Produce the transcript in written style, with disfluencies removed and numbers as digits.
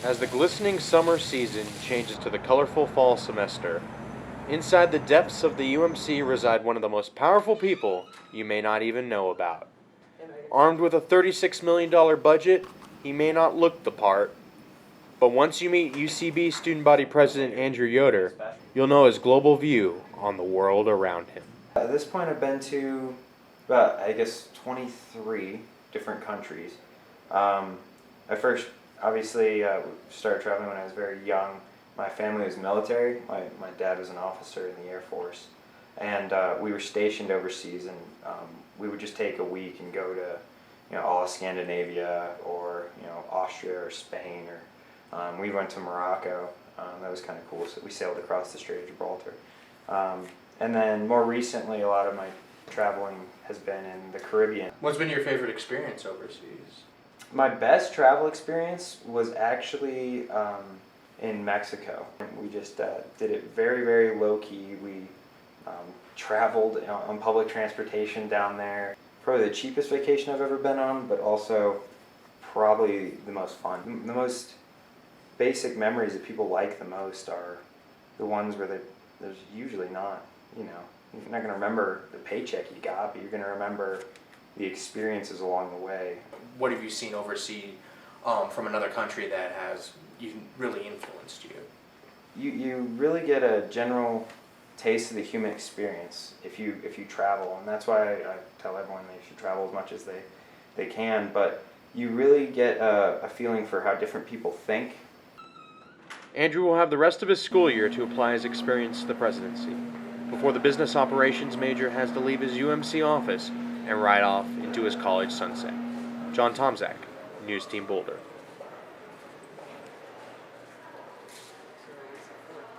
As the glistening summer season changes to the colorful fall semester, inside the depths of the UMC reside one of the most powerful people you may not even know about. Armed with a $36 million budget, he may not look the part, but once you meet UCB Student Body President Andrew Yoder, you'll know his global view on the world around him. At this point, I've been to about, 23 different countries. I first, obviously, started traveling when I was very young. My family was military. My dad was an officer in the Air Force. And we were stationed overseas, and we would just take a week and go to, all of Scandinavia, or, Austria or Spain, or we went to Morocco. That was kind of cool. So we sailed across the Strait of Gibraltar. And then more recently, a lot of my traveling has been in the Caribbean. What's been your favorite experience overseas? My best travel experience was actually in Mexico. We just did it very, very low-key. We traveled on public transportation down there. Probably the cheapest vacation I've ever been on, but also probably the most fun. The most basic memories that people like the most are the ones where there's usually not, you're not going to remember the paycheck you got, but you're going to remember the experiences along the way. What have you seen overseas from another country that has really influenced you? You really get a general taste of the human experience if you travel, and that's why I tell everyone they should travel as much as they can, but you really get a feeling for how different people think. Andrew will have the rest of his school year to apply his experience to the presidency, before the business operations major has to leave his UMC office and ride off into his college sunset. Tomczak, News Team Boulder.